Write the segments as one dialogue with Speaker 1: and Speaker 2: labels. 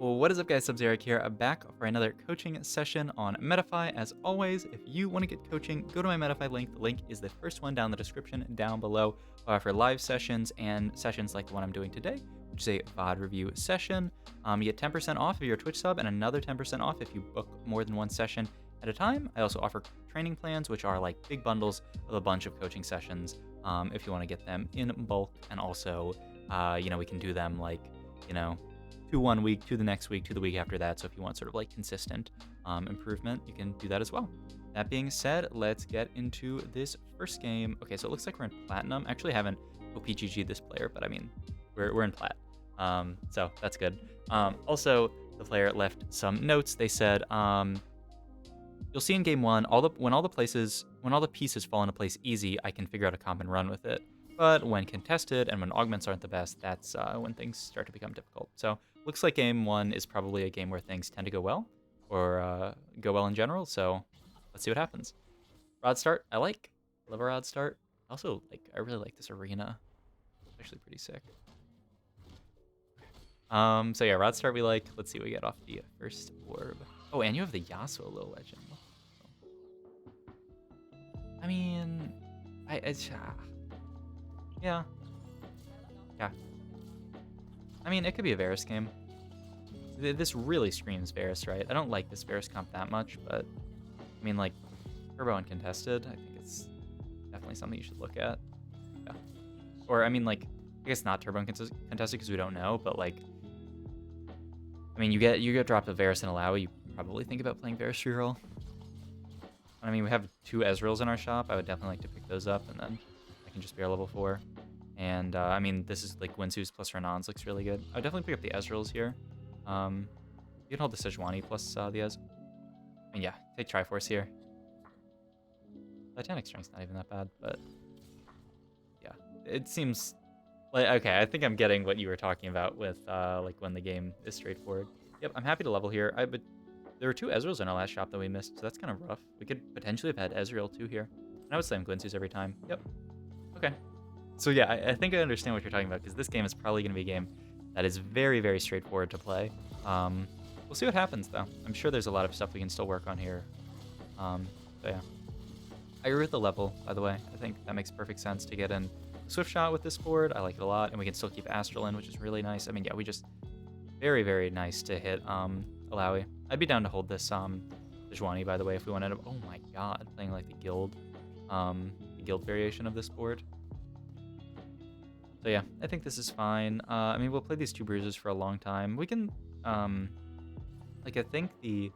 Speaker 1: Well, what is up, guys? Sub-Zero here, back for another coaching session on Metafy. As always, if you want to get coaching, go to my Metafy link. The link is the first one down in the description down below. For live sessions and sessions like the one I'm doing today, which is a VOD review session. You get 10% off if you're a Twitch sub and another 10% off if you book more than one session at a time. I also offer training plans, which are like big bundles of a bunch of coaching sessions if you want to get them in bulk. And also, we can do them like, to 1 week, to the next week, to the week after that. So if you want sort of like consistent improvement, you can do that as well. That being said, let's get into this first game. Okay, so it looks like we're in Platinum. Actually, I haven't OPGG'd this player, but I mean, we're in Plat. So that's good. Also, the player left some notes. They said, you'll see in game one, when all the pieces fall into place easy, I can figure out a comp and run with it. But when contested and when augments aren't the best, that's when things start to become difficult. So looks like game one is probably a game where things tend to go well, or go well in general. So let's see what happens. Rod start, I like. Love a rod start. Also, I really like this arena. It's actually pretty sick. So yeah, rod start we like. Let's see what we get off the first orb. Oh, and you have the Yasuo little legend. I mean, yeah. I mean, it could be a Varus game. This really screams Varus, right? I don't like this Varus comp that much, but I mean, like, Turbo uncontested, I think it's definitely something you should look at. Yeah. Or, I mean, like, I guess not Turbo uncontested because we don't know, but like, I mean, you get dropped a Varus and Alawi, you probably think about playing Varus Reroll. I mean, we have 2 Ezreals in our shop. I would definitely like to pick those up, and then I can just be our level 4. And, I mean, this is, like, Winsu's plus Renan's looks really good. I would definitely pick up the Ezreals here. You can hold the Sejuani plus the Ez. I mean, yeah, take Triforce here. Titanic Strength's not even that bad, but... yeah, it seems... like, okay, I think I'm getting what you were talking about with, like, when the game is straightforward. Yep, I'm happy to level here. But there were 2 Ezreals in our last shop that we missed, so that's kind of rough. We could potentially have had Ezreal too here. And I would slam Glinsu's every time. Yep. Okay. So yeah, I think I understand what you're talking about, because this game is probably going to be a game that is very, very straightforward to play. We'll see what happens, though. I'm sure there's a lot of stuff we can still work on here. So yeah. I agree with the level, by the way. I think that makes perfect sense to get in Swift Shot with this board. I like it a lot, and we can still keep Astral in, which is really nice. I mean, yeah, we just... very, very nice to hit Alawi. I'd be down to hold this Sejuani, by the way, if we wanted to... oh my god, playing like the guild variation of this board. So yeah, I think this is fine. I mean, we'll play these 2 bruises for a long time. We can, like, I think the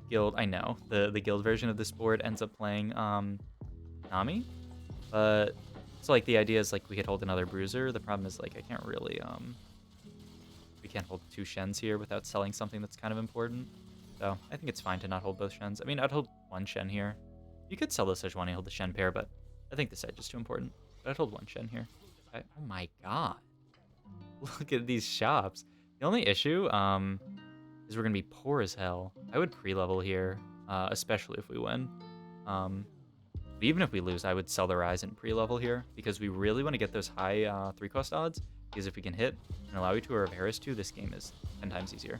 Speaker 1: guild, I know, the guild version of this board ends up playing Nami, but so like the idea is like we could hold another bruiser. The problem is like I can't really, we can't hold 2 Shens here without selling something that's kind of important. So I think it's fine to not hold both Shens. I mean, I'd hold 1 Shen here. You could sell the Sejuani and hold the Shen pair, but I think this edge is too important. But I'd hold 1 Shen here. Oh my god. Look at these shops. The only issue is we're going to be poor as hell. I would pre-level here, especially if we win. But even if we lose, I would sell the Rise and pre-level here, because we really want to get those high 3-cost odds, because if we can hit an Alawi 2 or a Varus 2, this game is 10 times easier.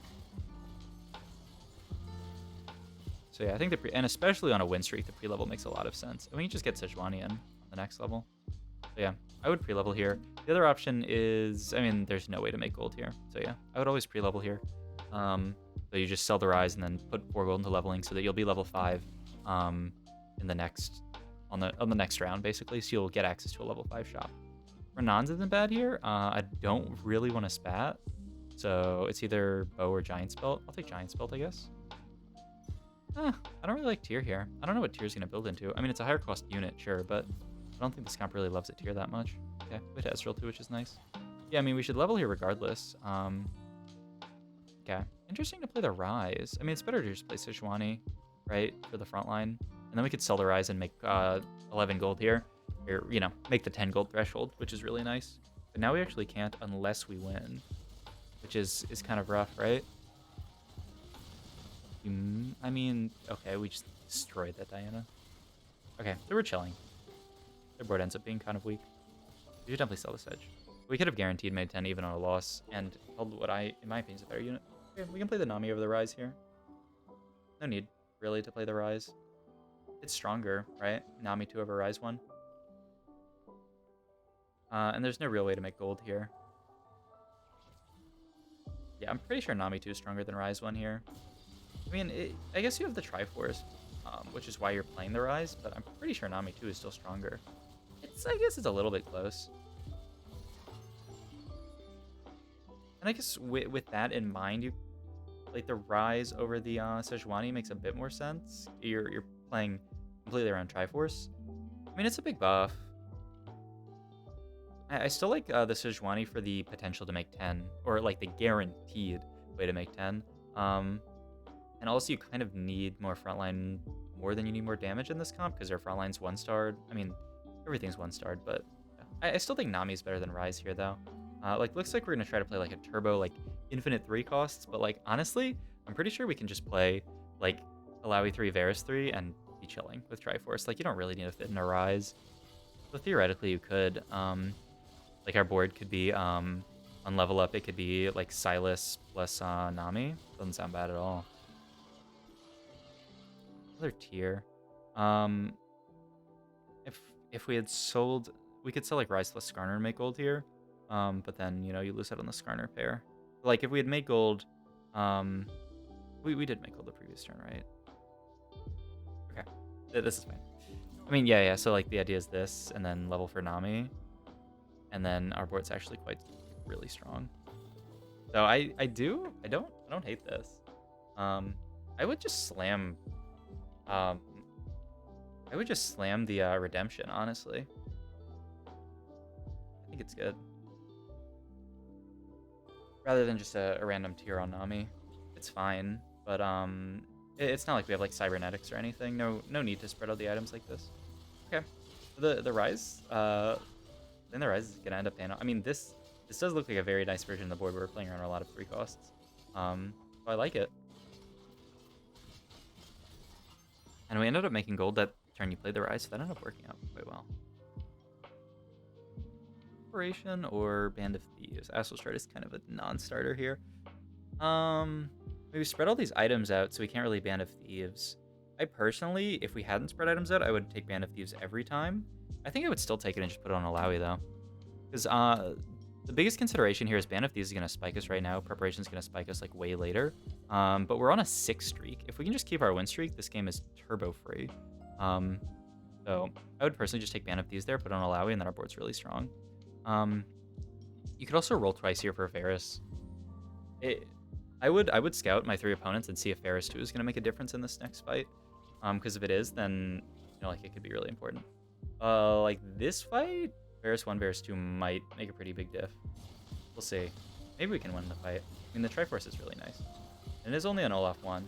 Speaker 1: So yeah, I think and especially on a win streak, the pre-level makes a lot of sense. And we can just get Sejuani in on the next level. So yeah, I would pre-level here. The other option is, I mean, there's no way to make gold here. So yeah, I would always pre-level here. So you just sell the Rise and then put 4 gold into leveling so that you'll be level 5 in the next, on the next round, basically. So you'll get access to a level 5 shop. Renan's isn't bad here. I don't really want to spat. So it's either Bow or Giant Spelt. I'll take Giant Spelt, I guess. I don't really like tier here. I don't know what tier's going to build into. I mean, it's a higher cost unit, sure, but I don't think this comp really loves it tier that much. Okay, we hit Ezreal too, which is nice. Yeah, I mean, we should level here regardless. Okay, interesting to play the Rise. I mean, it's better to just play Sejuani, right, for the front line. And then we could sell the Rise and make 11 gold here. Or, make the 10 gold threshold, which is really nice. But now we actually can't unless we win, which is kind of rough, right? I mean, okay, we just destroyed that Diana. Okay, so we're chilling. Their board ends up being kind of weak. We should definitely sell this edge. We could have guaranteed made 10 even on a loss and held what in my opinion, is a better unit. Okay, we can play the Nami over the Rise here. No need, really, to play the Rise. It's stronger, right? Nami 2 over Rise 1. And there's no real way to make gold here. Yeah, I'm pretty sure Nami 2 is stronger than Rise 1 here. I mean, I guess you have the Triforce, which is why you're playing the Rise, but I'm pretty sure Nami 2 is still stronger. I guess it's a little bit close. And I guess with that in mind, you like the Rise over the Sejuani makes a bit more sense. You're playing completely around Triforce. I mean, it's a big buff. I still like the Sejuani for the potential to make 10, or like the guaranteed way to make 10. And also you kind of need more frontline more than you need more damage in this comp because their frontline's 1-starred. I mean, everything's 1-starred, but yeah. I still think Nami's better than Rise here though. Like, looks like we're gonna try to play like a turbo, like infinite 3 costs, but like honestly, I'm pretty sure we can just play like Alawi 3, Varus 3, and be chilling with Triforce. Like, you don't really need to fit in a Rise. But theoretically, you could. Like, our board could be on level up. It could be like Silas plus Nami. Doesn't sound bad at all. Another tier. If we had sold, we could sell like Rise plus Skarner and make gold here. But then, you know, you lose out on the Skarner pair. Like, if we had made gold, we did make gold the previous turn, right? Okay, this is fine. I mean, yeah. So like the idea is this, and then level for Nami, and then our board's actually quite really strong. So I don't hate this. I would just slam. I would just slam the Redemption, honestly. I think it's good. Rather than just a random tier on Nami. It's fine, but it's not like we have like cybernetics or anything. No need to spread out the items like this. Okay. The Rise, then the Rise is gonna end up paying off. I mean, this does look like a very nice version of the board where we're playing around a lot of 3 costs. So I like it. And we ended up making gold that turn you played the Rise, so that ended up working out quite well. Operation or Band of Thieves. Astral Stride is kind of a non-starter here. Maybe spread all these items out so we can't really Band of Thieves. I personally, if we hadn't spread items out, I would take Band of Thieves every time. I think I would still take it and just put it on Alawi though. Because the biggest consideration here is Band of Thieves is going to spike us right now. Preparation is going to spike us like way later. But we're on a 6 streak. If we can just keep our win streak, this game is turbo free. So I would personally just take Band of Thieves there, put on Alawi, and then our board's really strong. You could also roll twice here for Varus. I would scout my 3 opponents and see if Varus 2 is going to make a difference in this next fight. Because if it is, then you know, like, it could be really important. Like this fight, Varus 1, Varus 2 might make a pretty big diff. We'll see. Maybe we can win the fight. I mean, the Triforce is really nice. And it is only an Olaf 1.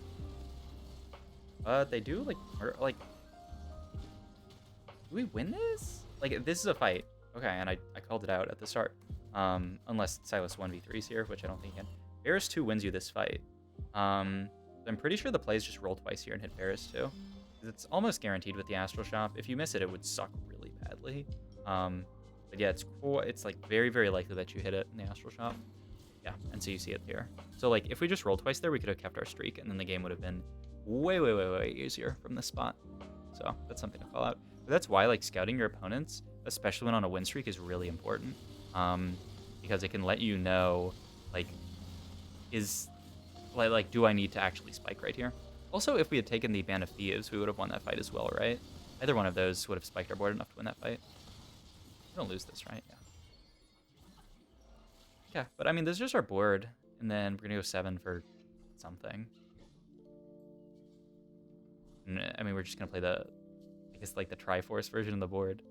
Speaker 1: But they do, like... Do we win this? Like, this is a fight. Okay, and I called it out at the start. Unless Silas 1v3s here, which I don't think he can. Varus 2 wins you this fight. I'm pretty sure the plays just roll twice here and hit Varus 2. It's almost guaranteed with the Astral Shop. If you miss it, it would suck really badly. But yeah, it's cool. It's like very, very likely that you hit it in the Astral Shop. Yeah, and so you see it here. So like, if we just rolled twice there, we could have kept our streak, and then the game would have been way, way, way, way easier from this spot. So that's something to call out. But that's why like scouting your opponents, especially when on a win streak, is really important. Because it can let you know, like, do I need to actually spike right here? Also, if we had taken the Band of Thieves, we would have won that fight as well, right? Either one of those would have spiked our board enough to win that fight. We don't lose this, right? Yeah. Yeah, but I mean, this is just our board, and then we're gonna go 7 for something. And, I mean, we're just gonna play the, I guess, like the Triforce version of the board.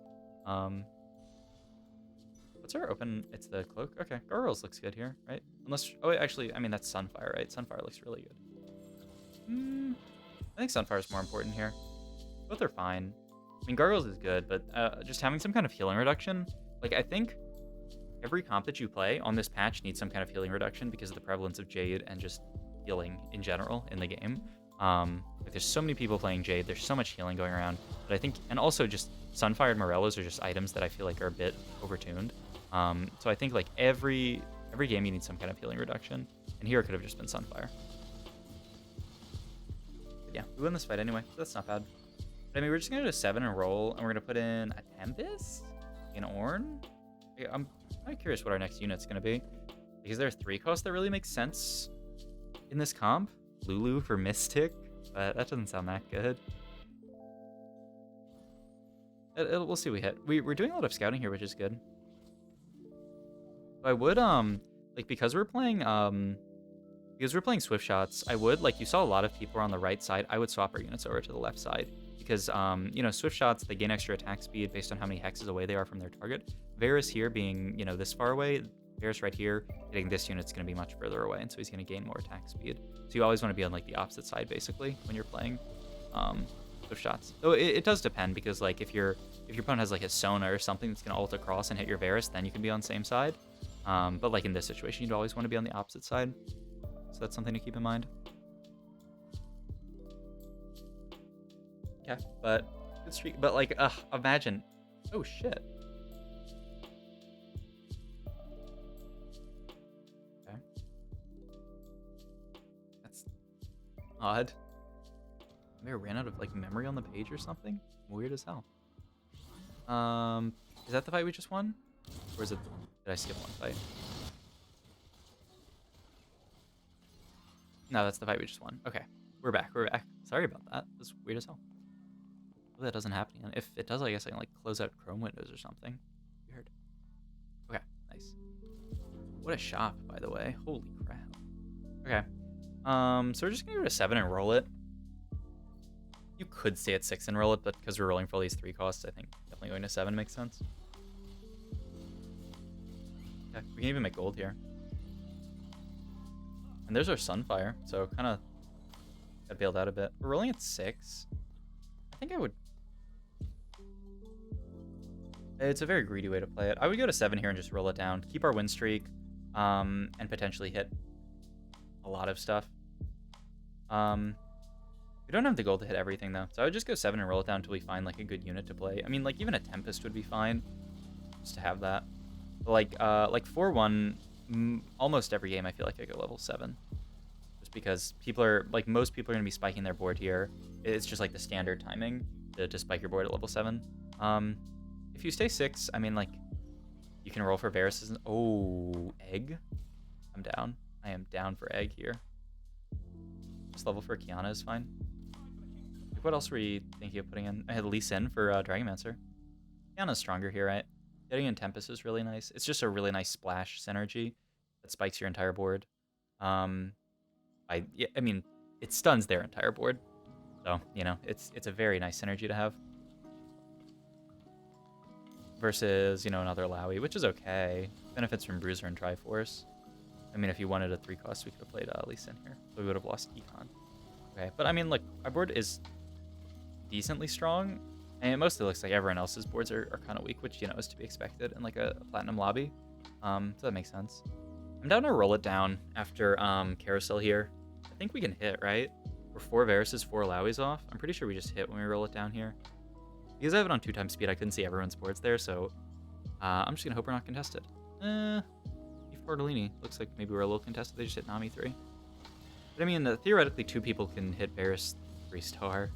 Speaker 1: What's our open? It's the Cloak. Okay, Gargoyles looks good here, right? Unless, oh, wait, actually, I mean, that's Sunfire, right? Sunfire looks really good. I think Sunfire is more important here. Both are fine. I mean, Gargoyles is good, but just having some kind of healing reduction, like, I think every comp that you play on this patch needs some kind of healing reduction because of the prevalence of Jade and just healing in general in the game. Like, there's so many people playing Jade, there's so much healing going around, but I think, and also just Sunfire and Morellos are just items that I feel like are a bit overtuned. So I think like every game you need some kind of healing reduction. And here it could have just been Sunfire. But yeah, we win this fight anyway. So that's not bad. But I mean, we're just going to do a 7 and roll, and we're going to put in a Tempest? An Ornn? I'm kind of curious what our next unit's going to be. Is there a 3 cost that really makes sense in this comp? Lulu for Mystic? But that doesn't sound that good. We'll see what we hit. We're doing a lot of scouting here, which is good. I would, like, because we're playing Swift Shots, I would, like, you saw a lot of people on the right side. I would swap our units over to the left side. Because, you know, Swift Shots, they gain extra attack speed based on how many hexes away they are from their target. Varus here being, you know, this far away, Varus right here, hitting this unit's going to be much further away, and so he's going to gain more attack speed. So you always want to be on, like, the opposite side, basically, when you're playing Swift Shots. Though it does depend, because, like, if your opponent has, like, a Sona or something that's going to ult across and hit your Varus, then you can be on the same side. But, like, in this situation, you'd always want to be on the opposite side. So that's something to keep in mind. Okay, but good streak. But, like, imagine. Oh, shit. Okay. That's odd. Maybe I ran out of, like, memory on the page or something? Weird as hell. Is that the fight we just won? Or is it... Did I skip one fight? No, that's the fight we just won. Okay. We're back. We're back. Sorry about that. That's weird as hell. Hopefully that doesn't happen again. If it does, I guess I can, like, close out Chrome windows or something. Weird. Okay. Nice. What a shop, by the way. Holy crap. Okay. So we're just gonna go to 7 and roll it. You could stay at 6 and roll it, but because we're rolling for all these 3 costs, I think definitely going to 7 makes sense. Okay, we can even make gold here. And there's our Sunfire, so kind of got bailed out a bit. We're rolling at 6. I think I would... It's a very greedy way to play it. I would go to 7 here and just roll it down. Keep our win streak, and potentially hit a lot of stuff. We don't have the gold to hit everything, though. So I would just go 7 and roll it down until we find, like, a good unit to play. I mean, like, even a Tempest would be fine, just to have that. But, like 4-1, almost every game I feel like I go level 7. Just because people are, like, most people are going to be spiking their board here. It's just, like, the standard timing to spike your board at level 7. If you stay 6, I mean, like, you can roll for Varus. Oh, egg? I'm down. I am down for egg here. Just level for Kiana is fine. What else were you thinking of putting in? I had Lee Sin for Dragonmancer. Kiana's stronger here, right? Getting in Tempest is really nice. It's just a really nice splash synergy that spikes your entire board. I mean, it stuns their entire board. So, you know, it's a very nice synergy to have. Versus, you know, another Lowy, which is okay. Benefits from Bruiser and Triforce. I mean, if you wanted a 3 cost, we could have played Lee Sin here. So we would have lost Econ. Okay, but I mean, look, our board is decently strong, and it mostly looks like everyone else's boards are kind of weak, which, you know, is to be expected in, like, a platinum lobby. So that makes sense. I'm down to roll it down after Carousel here. I think we can hit, right? We're 4 Varuses, 4 Lowies off. I'm pretty sure we just hit when we roll it down here. Because I have it on 2x speed, I couldn't see everyone's boards there, so I'm just gonna hope we're not contested. Tortellini. Looks like maybe we're a little contested. They just hit Nami 3. But I mean, theoretically, 2 people can hit Varus 3-star.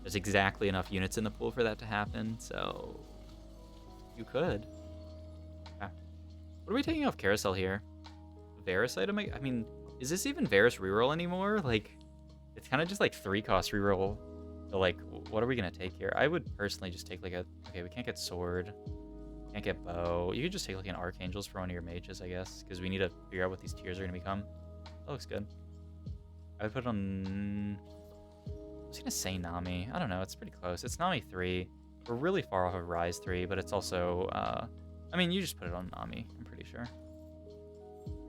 Speaker 1: There's exactly enough units in the pool for that to happen, so you could. Okay. What are we taking off Carousel here? Varus item? I mean, is this even Varus reroll anymore? Like, it's kind of just like 3 cost reroll. So, like, what are we gonna take here? I would personally just take, like, a... Okay, we can't get sword. Can't get bow. You could just take, like, an Archangels for one of your mages, I guess, because we need to figure out what these tiers are gonna become. That looks good. I would put it on... I was gonna say Nami. I don't know. It's pretty close. It's Nami 3. We're really far off of Rise 3, but it's also... I mean, you just put it on Nami, I'm pretty sure.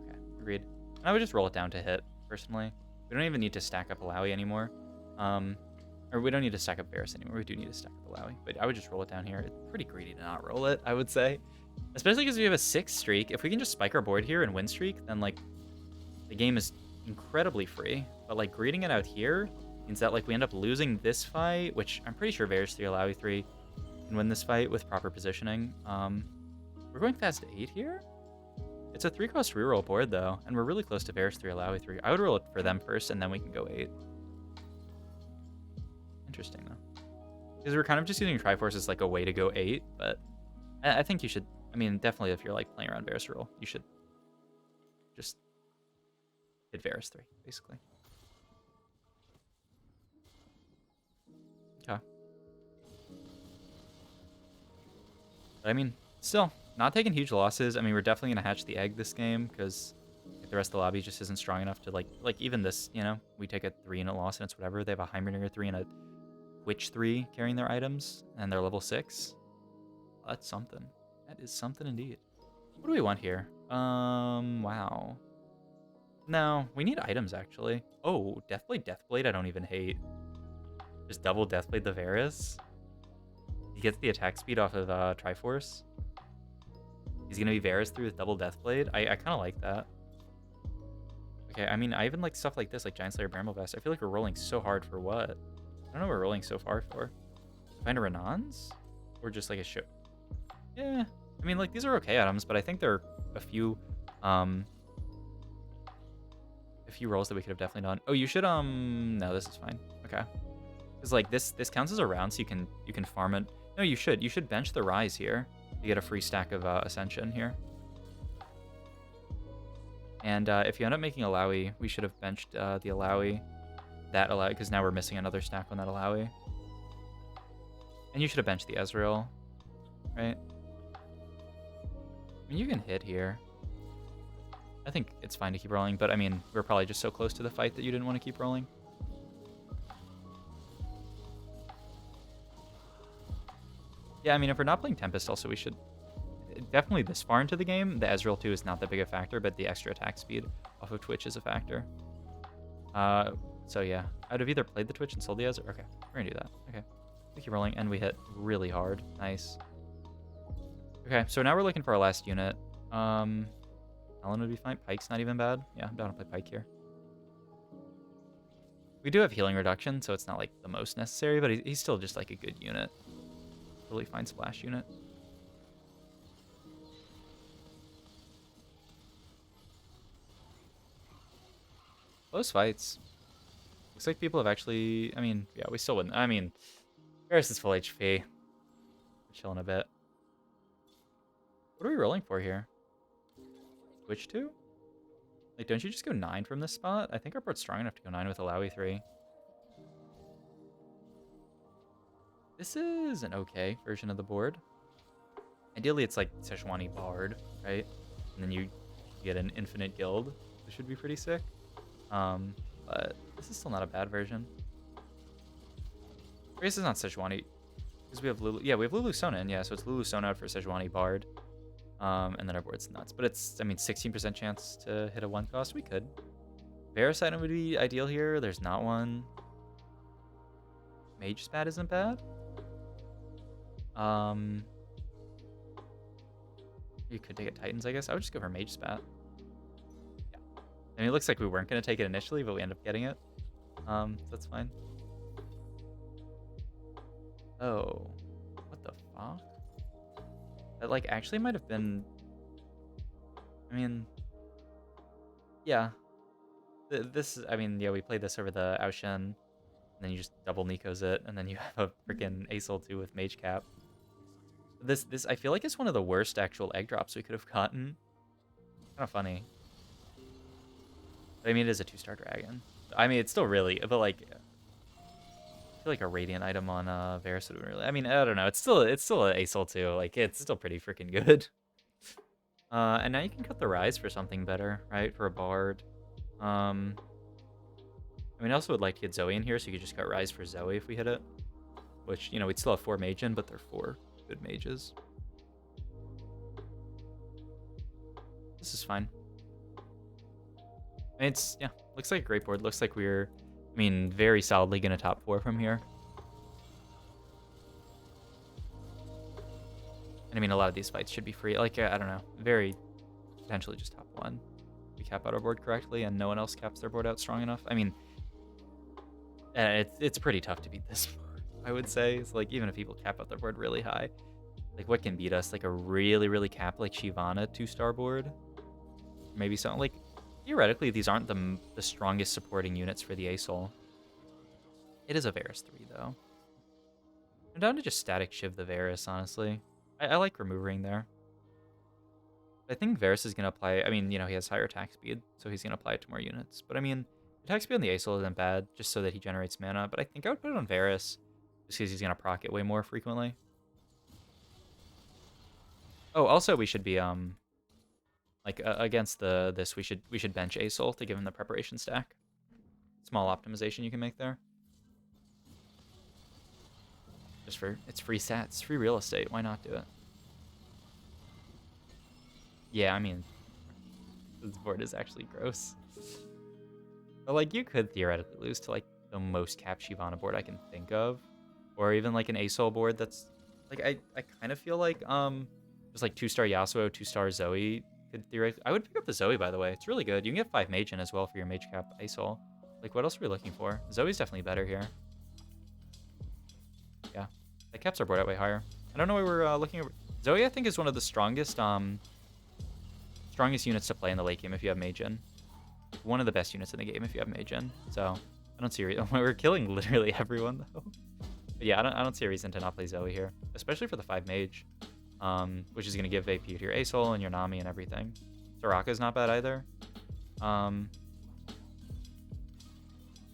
Speaker 1: Okay, agreed. And I would just roll it down to hit, personally. We don't even need to stack up Alawi anymore. Or we don't need to stack up Varus anymore. We do need to stack up Alawi. But I would just roll it down here. It's pretty greedy to not roll it, I would say. Especially because we have a 6 streak. If we can just spike our board here and win streak, then, like, the game is incredibly free. But, like, greeting it out here means that, like, we end up losing this fight, which I'm pretty sure Varus 3, Alawi 3 can win this fight with proper positioning. We're going fast 8 here? It's a 3-cost reroll board, though, and we're really close to Varus 3, Alawi 3. I would roll it for them first, and then we can go 8. Interesting, though. Because we're kind of just using Triforce as, like, a way to go 8, but I think you should... I mean, definitely if you're, like, playing around Varus roll, you should just hit Varus 3, basically. Okay. But, I mean, still, not taking huge losses. I mean, we're definitely going to hatch the egg this game, because the rest of the lobby just isn't strong enough to, like even this, you know, we take a 3 and a loss and it's whatever. They have a Heimerdinger 3 and a Witch 3 carrying their items, and they're level 6. Well, that's something. That is something indeed. What do we want here? Wow. No, we need items, actually. Oh, Deathblade I don't even hate. Just double Deathblade the Varus. He gets the attack speed off of Triforce. He's going to be Varus through with double Deathblade. I kind of like that. Okay, I mean, I even like stuff like this, like Giant Slayer Bramble Vest. I feel like we're rolling so hard for what? I don't know what we're rolling so far for. Find a Renans? Or just like a show? Yeah, I mean, like, these are okay items, but I think there are a few rolls that we could have definitely done. Oh, you should, no, this is fine. Okay. Because, like, this counts as a round, so you can farm it. No, you should bench the Rise here to get a free stack of Ascension here. And if you end up making Alawi, we should have benched the Alawi, that Alawi, because now we're missing another stack on that Alawi. And you should have benched the Ezreal, right? I mean, you can hit here. I think it's fine to keep rolling, but I mean, we're probably just so close to the fight that you didn't want to keep rolling. Yeah, I mean, if we're not playing Tempest, also we should... Definitely this far into the game, the Ezreal 2 is not that big a factor, but the extra attack speed off of Twitch is a factor. So yeah, I'd have either played the Twitch and sold the Ezreal. Okay, we're gonna do that. Okay, we keep rolling, and we hit really hard. Nice. Okay, so now we're looking for our last unit. Helen would be fine. Pike's not even bad. Yeah, I'm down to play Pike here. We do have healing reduction, so it's not like the most necessary, but he's still just like a good unit. Really fine splash unit. Close fights. Looks like people have actually... I mean, yeah, we still wouldn't... I mean, Varus is full HP. We're chilling a bit. What are we rolling for here? Switch to? Like, don't you just go 9 from this spot? I think our board's strong enough to go 9 with Alawi 3. This is an okay version of the board. Ideally, it's like Sejuani Bard, right? And then you get an infinite guild, which should be pretty sick. But this is still not a bad version. I guess it's not Sejuani, because we have Lulu. Yeah, we have Lulu Sona in, yeah, so it's Lulu Sona out for Sejuani Bard. And then our board's nuts. But it's, I mean, 16% chance to hit a 1 cost. We could. Varus item would be ideal here. There's not one. Mage Spat isn't bad. You could take it Titans, I guess. I would just go for Mage Spat. Yeah. I mean, it looks like we weren't going to take it initially, but we end up getting it. So that's fine. Oh. What the fuck? That, like, actually might have been... I mean... Yeah. This is... I mean, yeah, we played this over the Aoshin, and then you just double Nico's it, and then you have a freaking Acel 2 with Mage Cap. This I feel like it's one of the worst actual egg drops we could have gotten. Kind of funny. But I mean, it is a 2-star dragon. I mean, it's still really... But, like... I feel like a Radiant item on Varus would really... I mean, I don't know. It's still an Acel 2. Like, it's still pretty freaking good. And now you can cut the Rise for something better, right? For a Bard. I mean, I also would like to get Zoe in here, so you could just cut Rise for Zoe if we hit it. Which, you know, we'd still have 4 mage in, but they're 4 good mages. This is fine. I mean, it's, yeah, looks like a great board. Looks like we're, I mean, very solidly going to top 4 from here. And I mean, a lot of these fights should be free. Like, I don't know, very potentially just top 1. We cap out our board correctly and no one else caps their board out strong enough. I mean, it's pretty tough to beat this board, I would say. It's like, even if people cap out their board really high, like, what can beat us? Like a really, really cap, like Shyvana 2-star board? Maybe something like, theoretically, these aren't the strongest supporting units for the Asol. It is a Varus 3, though. I'm down to just static Shiv the Varus, honestly. I like removing there. I think Varus is going to apply, I mean, he has higher attack speed, so he's going to apply it to more units. But I mean, attack speed on the Asol isn't bad, just so that he generates mana. But I think I would put it on Varus, just because he's going to proc it way more frequently. Oh, also we should be, against this, we should bench Asol to give him the preparation stack. Small optimization you can make there. Just for, it's free sats, free real estate, why not do it? Yeah, I mean, this board is actually gross. But like, you could theoretically lose to like the most capped Shyvana board I can think of, or even like an Asol board that's like, I kind of feel like just like 2-star Yasuo, 2-star Zoe could theoretically. I would pick up the Zoe, by the way. It's really good. You can get 5 mage in as well for your mage cap Asol. Like, what else are we looking for? Zoe's definitely better here. Yeah, that caps our board out way higher. I don't know why we're looking at Zoe. I think is one of the strongest units to play in the late game if you have mage in. One of the best units in the game if you have mage in. So I don't see a reason. We're killing literally everyone though. But yeah, I don't see a reason to not play Zoe here, especially for the 5 mage, which is going to give AP to your Asol and your Nami and everything. Soraka's not bad either.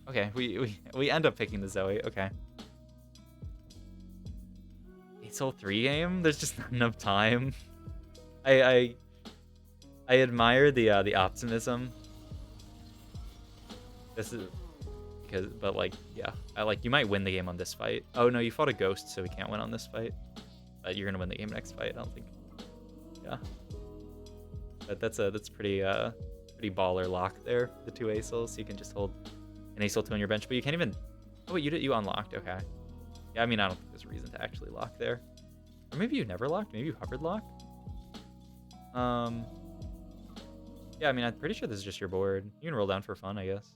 Speaker 1: Okay, we end up picking the Zoe. Okay. Asol 3 game? There's just not enough time. I admire the optimism. This is because, but like, yeah, you might win the game on this fight. Oh no, you fought a ghost, so we can't win on this fight. But you're gonna win the game next fight, I don't think. Yeah, but that's pretty baller lock there. The 2 Asols, so you can just hold an Asol 2 on your bench, but you can't even. Oh wait, you unlocked. Okay. Yeah, I mean, I don't think there's a reason to actually lock there. Or maybe you never locked. Maybe you hovered lock. Yeah, I mean, I'm pretty sure this is just your board. You can roll down for fun, I guess,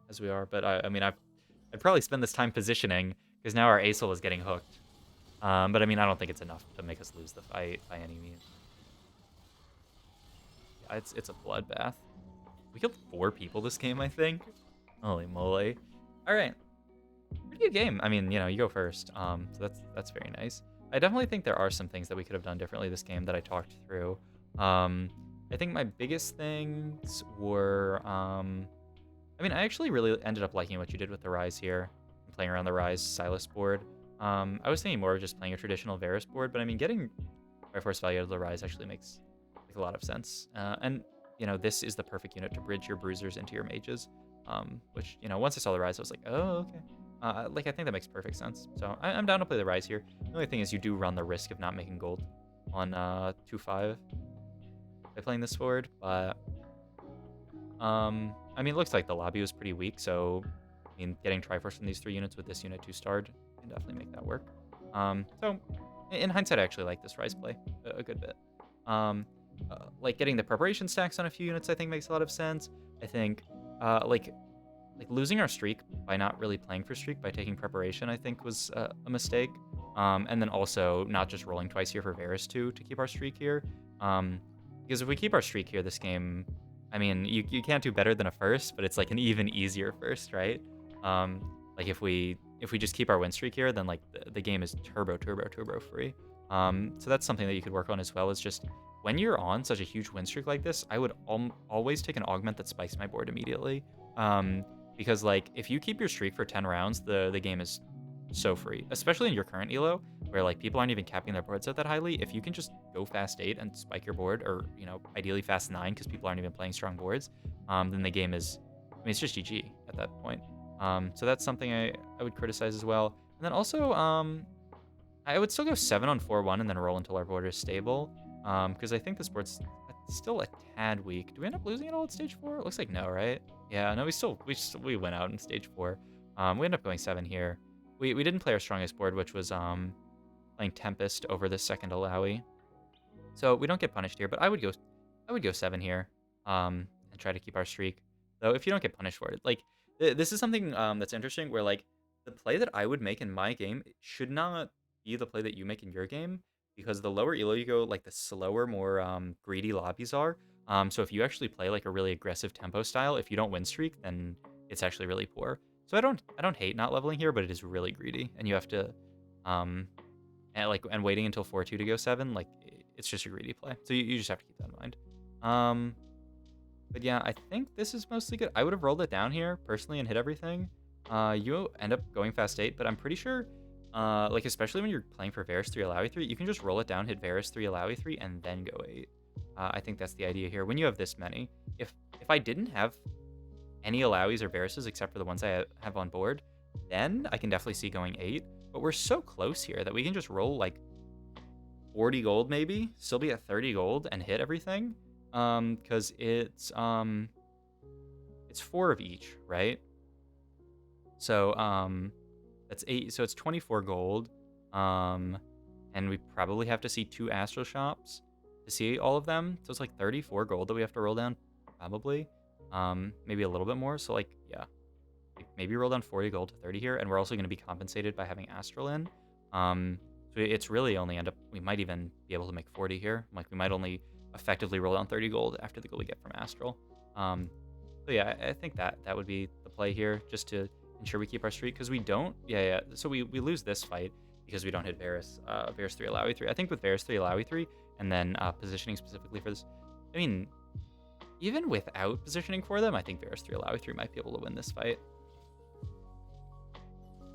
Speaker 1: as we are. But I mean, I'd probably spend this time positioning because now our Asol is getting hooked. But I mean, I don't think it's enough to make us lose the fight by any means. Yeah, it's a bloodbath. We killed 4 people this game, I think. Holy moly! All right, pretty good game. I mean, you go first. So that's very nice. I definitely think there are some things that we could have done differently this game that I talked through. I think my biggest things were, I mean, I actually really ended up liking what you did with the Rise here, playing around the Rise Silas board. I was thinking more of just playing a traditional Varus board, but I mean, getting Triforce value out of the Rise actually makes a lot of sense. And, this is the perfect unit to bridge your Bruisers into your Mages, which, once I saw the Rise, I was like, oh, okay. I think that makes perfect sense. So I'm down to play the Rise here. The only thing is you do run the risk of not making gold on 2-5 by playing this forward, but I mean, it looks like the lobby was pretty weak, so I mean, getting Triforce from these 3 units with this unit 2-starred can definitely make that work. So in hindsight, I actually like this Rise play a good bit. Like getting the preparation stacks on a few units, I think makes a lot of sense. I think like losing our streak by not really playing for streak by taking preparation, I think was a mistake. And then also not just rolling twice here for Varus to keep our streak here. Because if we keep our streak here this game, I mean, you can't do better than a first, but it's like an even easier first, right? Like if we just keep our win streak here, then like the game is turbo free. So that's something that you could work on as well, is just when you're on such a huge win streak like this, I would always take an augment that spikes my board immediately. Because like if you keep your streak for 10 rounds, the game is so free, especially in your current elo where like people aren't even capping their boards out that highly. If you can just go fast 8 and spike your board, or ideally fast 9 because people aren't even playing strong boards, then the game is, I mean, it's just GG at that point. So that's something I would criticize as well. And then also I would still go 7 on 4-1 and then roll until our board is stable, because I think this board's still a tad weak. Do we end up losing it all at stage 4? It looks like no, right? Yeah, no, we went out in stage 4. We ended up going 7 here. We didn't play our strongest board, which was playing Tempest over the second Alawi. So we don't get punished here, but I would go 7 here, and try to keep our streak. Though if you don't get punished for it, like this is something that's interesting, where like the play that I would make in my game should not be the play that you make in your game, because the lower elo you go, like the slower, more greedy lobbies are, So if you actually play like a really aggressive tempo style, if you don't win streak, then it's actually really poor. So I don't hate not leveling here, but it is really greedy, and you have to, and waiting until 4-2 to go 7, like it's just a greedy play. So you just have to keep that in mind. But yeah, I think this is mostly good. I would have rolled it down here personally and hit everything. You end up going fast 8, but I'm pretty sure, like especially when you're playing for Varus 3 Alawi 3, you can just roll it down, hit Varus 3 Alawi 3, and then go 8. I think that's the idea here. When you have this many, if I didn't have any Alawis or Varuses except for the ones I have on board, then I can definitely see going 8. But we're so close here that we can just roll like 40 gold maybe, still be at 30 gold and hit everything. Because it's 4 of each, right? So that's 8. So it's 24 gold. And we probably have to see 2 Astral Shops to see all of them. So it's like 34 gold that we have to roll down, probably. Maybe a little bit more. So like, yeah, maybe roll down 40 gold to 30 here, and we're also going to be compensated by having Astral in. So it's really only we might even be able to make 40 here. Like we might only effectively roll down 30 gold after the gold we get from Astral. So yeah, I think that would be the play here, just to ensure we keep our streak, because we don't. Yeah. So we lose this fight because we don't hit Varus 3 Alawi 3. I think with Varus 3 Alawi 3 and then positioning specifically for this, I mean, even without positioning for them, I think Varus 3 Alawi 3 might be able to win this fight.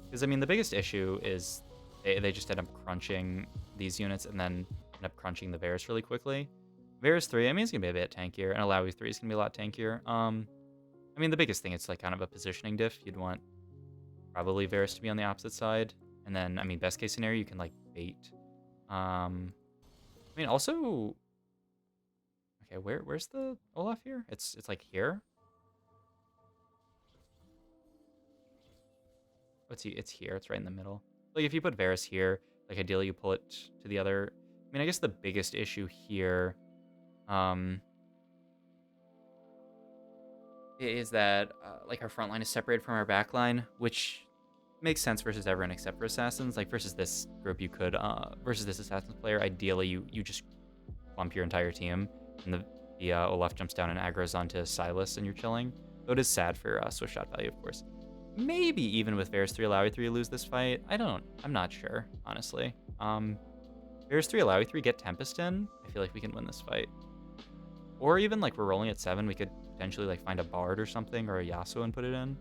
Speaker 1: Because I mean, the biggest issue is they just end up crunching these units and then end up crunching the Varus really quickly. Varus 3, I mean, it's going to be a bit tankier, and Alawi 3 is going to be a lot tankier. I mean, the biggest thing, it's like kind of a positioning diff. You'd want probably Varus to be on the opposite side. And then, I mean, best case scenario, you can like bait. I mean, also, okay, where's the Olaf here? It's like here. It's here. It's right in the middle. Like if you put Varus here, like ideally you pull it to the other. I mean, I guess the biggest issue here is that like our front line is separated from our back line, which makes sense versus everyone except for assassins. Like versus this group, you could versus this assassins player, ideally you just clump your entire team, and the Olaf jumps down and aggro's onto Silas, and you're chilling. Though it is sad for Swift shot value, of course. Maybe even with Varus 3 Alawi 3 lose this fight. I'm not sure, honestly. Varus 3 Alawi 3 get Tempest in. I feel like we can win this fight. Or even like we're rolling at 7, we could potentially like find a Bard or something, or a Yasuo and put it in.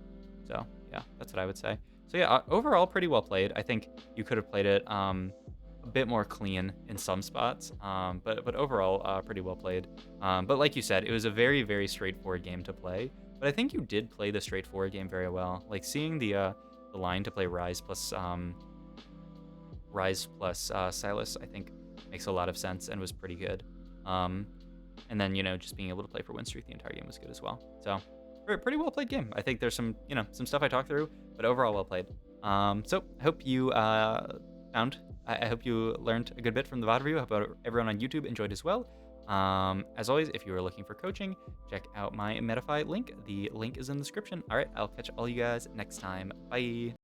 Speaker 1: So yeah, that's what I would say. So yeah, overall pretty well played. I think you could have played it a bit more clean in some spots, but overall pretty well played. But like you said, it was a very, very straightforward game to play. But I think you did play the straightforward game very well. Like seeing the line to play Ryze plus Silas, I think makes a lot of sense and was pretty good. And then, you know, just being able to play for win streak the entire game was good as well. So pretty well played game. I think there's some stuff I talked through, but overall well played. So I hope you I hope you learned a good bit from the VOD review. I hope everyone on YouTube enjoyed as well. As always, if you are looking for coaching, check out my Metafy link. The link is in the description. All right, I'll catch all you guys next time. Bye.